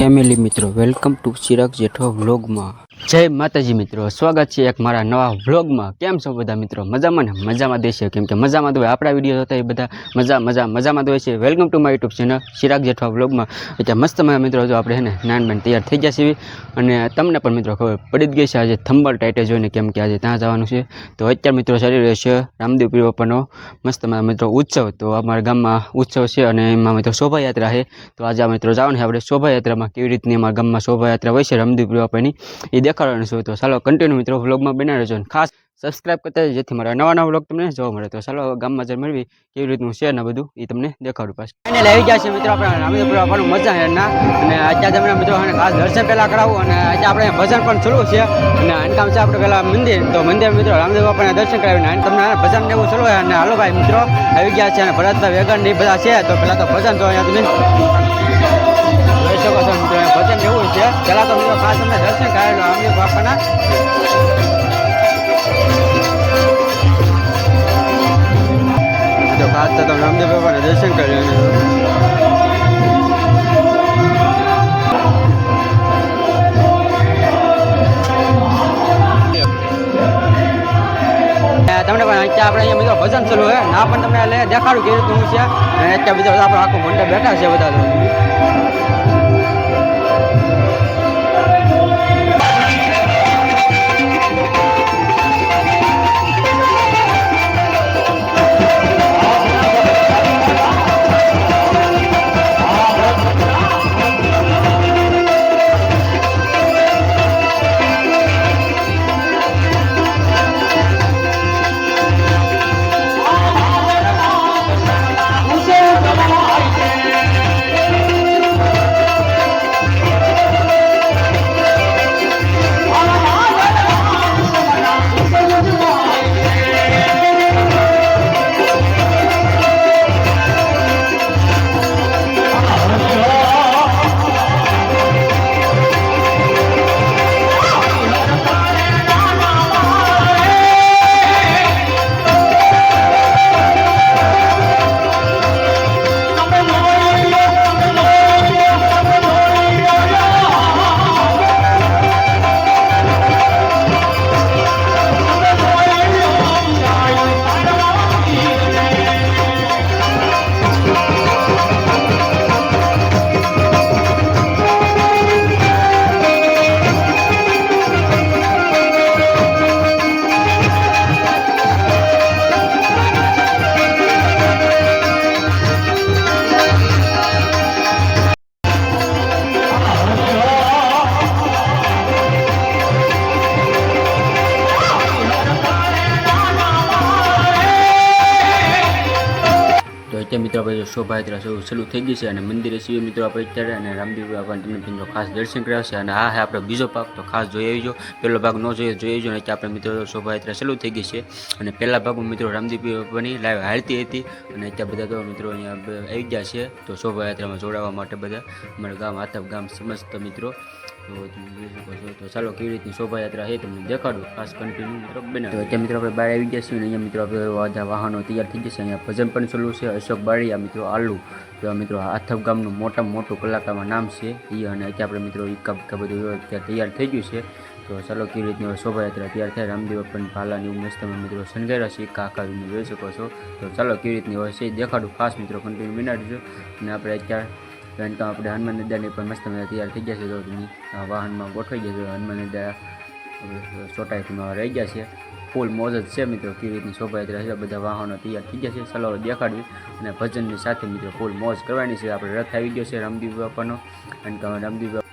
Family મિત્રો, welcome to Chirag Jethwa વ્લોગમાં. જય માતાજી મિત્રો, સ્વાગત છે એક મારા નવા વ્લોગમાં. કેમ છો બધા મિત્રો? મજામાં ને? મજામાં દેશે, કેમ કે મજામાં તો આપણા વિડીયો હતા એ બધા મજામાં તો હોય છે. Welcome to my YouTube channel Chirag Jethwa વ્લોગમાં. અત્યારે મસ્ત મારા મિત્રો જો આપણે ને નાનબેન તૈયાર થઈ ગયા છીએ અને તમને પણ મિત્રો ખબર પડી જ ગઈ છે આજે થંબલ ટાઈટે જોઈને, કેમ કે આજે ત્યાં જવાનું છે. તો અત્યારે મિત્રો ચાલી રહ્યો છે રામદેવ પીર બાપાનો મસ્ત મારા મિત્રો ઉત્સવ. તો અમારા ગામમાં ઉત્સવ છે અને એમાં મિત્રો શોભાયાત્રા છે. તો આજે આ મિત્રો જવાનું છે આપણે શોભાયાત્રામાં. કેવી રીતની અમારા ગામમાં શોભાયાત્રા હોય છે રામદેવ પીર બાપાની એ દેખાડવાનું છે. તો ચાલો કન્ટિન્યુ મિત્રો વ્લોગમાં બના રહેજો. ખાસ સબસ્ક્રાઈબ કરતા જેથી મારા નવા વ્લોગ તમને જોવા મળે. તો ચાલો ગામમાં જઈને મેળવી કેવી રીતનું છે ને બધું એ તમને દેખાડું. પાછું એને લઈ ગયા છે મિત્રો આપણે રામદેવ પીર બાપાનું મજા છે એના. અને અત્યારે તમને મિત્રો ખાસ દર્શન પહેલાં કરાવું અને આજે આપણે ભજન પણ શરૂ છે અને આનકામ છે આપણે પહેલાં મંદિર. તો મંદિર મિત્રો રામદેવ બાપાના દર્શન કરાવીને અને તમને ભજન એવું શરૂ હોય. અને હાલો ભાઈ મિત્રો આવી ગયા છે અને ભરતભાઈ વેગન એ બધા છે. તો પહેલાં તો ભજન તો અહીંયા તમે શકો છો મિત્રો ભજન એવું છે. પહેલાં તો મિત્રો ખાસ તમને દર્શન કરાવેલું રામદેવ બાપાના. તો ખાસ તો રામદેવ બાપાના દર્શન કરી તમને પણ અત્યારે આપણે અહીંયા મિત્રો ભજન ચાલુ હોય ના પણ તમને દેખાડું કેવી રીતનું છે. અને અત્યારે બીજા બધા આપણે આખું મંડપ બેઠા છે બધા. મિત્રો આપણે શોભાયાત્રા શરૂ થઈ ગઈ છે અને મંદિરે છીએ મિત્રો આપણે અત્યારે. અને રામદેવ બાપાને તમને મિત્રો ખાસ દર્શન કરાવશે. અને હા આપણે બીજો ભાગ તો ખાસ જોઈ આવજો. પહેલો ભાગ ન જોઈએ જોઈ આવજો. અને આપણે મિત્રો શોભાયાત્રા શરૂ થઈ ગઈ છે અને પહેલા ભાગમાં મિત્રો રામદેવ બાપાની લાઈવ હાલતી હતી. અને અત્યારે બધા તો મિત્રો અહીંયા આવી ગયા છે તો શોભાયાત્રામાં જોડાવા માટે બધા અમારા ગામ આથપ ગામ સમસ્ત મિત્રો. તો ચાલો કેવી રીતની શોભાયાત્રા છે તમને દેખાડું. ખાસ કન્ટિન્યુ મિત્રો બનાવો. તો અત્યારે મિત્રો આપણે બહાર આવી ગયા છીએ અને અહીંયા મિત્રો આપણે બધા વાહનો તૈયાર થઈ જશે. અહીંયા ભજન પણ ચાલુ છે. અશોક બાળિયા મિત્રો આલુ તો મિત્રો આથપ ગામનું મોટામાં મોટું કલાકારમાં નામ છે એ. અને અત્યારે આપણે મિત્રો ઈકા બધું અત્યારે તૈયાર થઈ ગયું છે. તો ચાલો કેવી રીતની શોભાયાત્રા તૈયાર થાય. રામદેવ બાપાની ભાલાની એવું મસ્ત મિત્રો શણગાર્યા છે કાકા તમે જોઈ શકો છો. તો ચાલો કેવી રીતની હોય છે દેખાડું. ખાસ મિત્રો કન્ટિન્યુ બનાવજો. અને આપણે અત્યારે તો આપણે હનુમાન દાદાની પણ મસ્ત તૈયાર થઈ ગયા છે. તો તમે વાહનમાં ગોઠવાઈ જશે. હનુમાન દાદા ચોટાઈમાં રહી ગયા છે. ફૂલ મોજ જ છે મિત્રો. કેવી રીતની શોભાયાત્રા છે બધા વાહનો તૈયાર થઈ ગયા છે. ચાલો દેખાડવી અને ભજનની સાથે મિત્રો ફૂલ મોજ કરવાની છે. આપણે રથ આવી ગયો છે રામદેવ બાપાનો. અને રામદેવ બાપા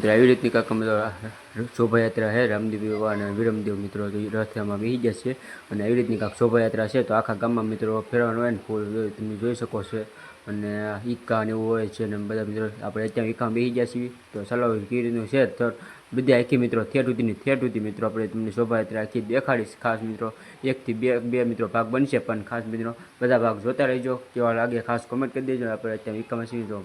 મિત્રો આવી રીતની કાંક શોભાયાત્રા છે રામદેવ બાબા અને વિરમદેવ મિત્રો રથમાં બેસી ગયા છે અને આવી રીતની કાંક શોભાયાત્રા છે. તો આખા ગામમાં મિત્રો ફેરવાનું હોય ને ફૂલ તમે જોઈ શકો છો અને ઈક્કા ને એવું હોય છે અને બધા મિત્રો આપણે અત્યારે ઈક્કામાં બેસી ગયા છીએ. તો ચાલો કેવી રીતનું છે તો બધી આખી મિત્રો થેટ સુધી મિત્રો આપણે તમને શોભાયાત્રા આખી દેખાડીશ. ખાસ મિત્રો 1 થી 2 મિત્રો ભાગ બનશે પણ ખાસ મિત્રો બધા ભાગ જોતા રહેજો. કેવા લાગે ખાસ કોમેન્ટ કરી દેજો. આપણે અત્યારે ઈક્કામાં છીએ તો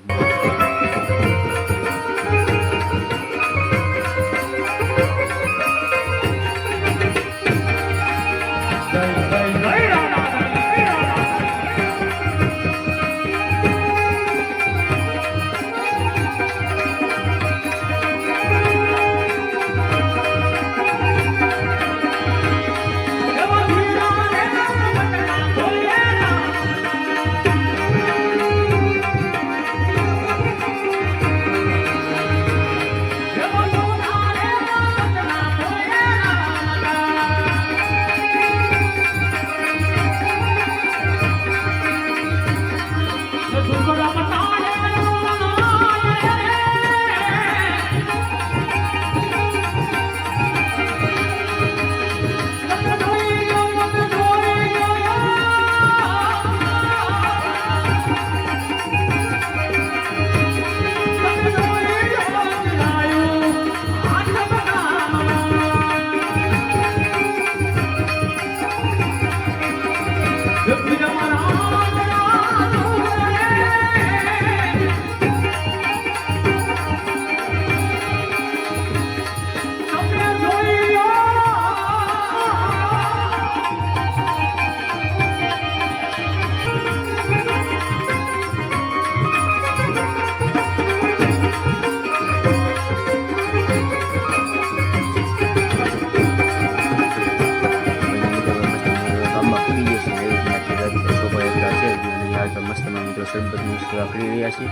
શરબતની સેવા કરી રહ્યા છીએ.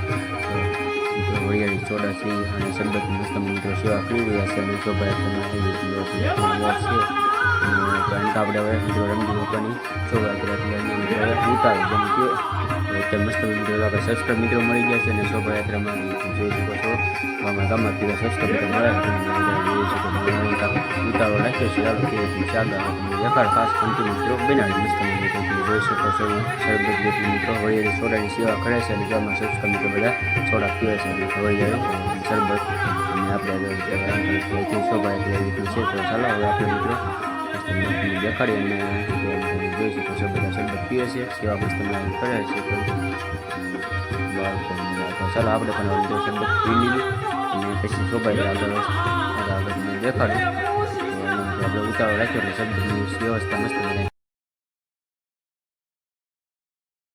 વરિયાળી ચોડા છે અને શરબતની મસ્ત મિત્રો સેવા કરી રહ્યા છે અને શોભાયાત્રામાં આપણે હવે મિત્રો રમજી બાપાની શોભાયાત્રા ઉતારો જેમ કે અત્યારે મસ્ત મિત્રો આપણે સબસ્ક્રાઈબ મિત્રો મળી ગયા છે અને શોભાયાત્રામાં જોઈ શકો છો ગામમાં પીવા સબસ્ક્રાઈબ મિત્રો મળે ઉતારો રાખ્યો છે. ચાલો દેખાડ ખાસ કન્ટિન્યુ મિત્રો બનાવી મસ્ત મિત્રો જોઈ શકો છો. શરબત જેટલી મિત્રો વરિયાળી સોડાની સેવા કરે છે અને ગામમાં સબસ્ક્રાઈબ મિત્રો બધા સોડા પીવે છે અને વરિયાળી શરબત અને આપણે શોભાયાત્રા લીધું છે. તો ચાલો હવે આપણે મિત્રો દેખાડી અને જોઈ શકો છો બધા શરબત પીવે છે સેવા મસ્ત કરે છે. તો ચાલો આપણે પણ મિત્રો શરબત પી લીધું અને પછી શોભાયાત્રા આગળ દેખાડ્યું આપણે ઉતારો રાખ્યો એટલે શરબતની વ્યવસ્થા મસ્ત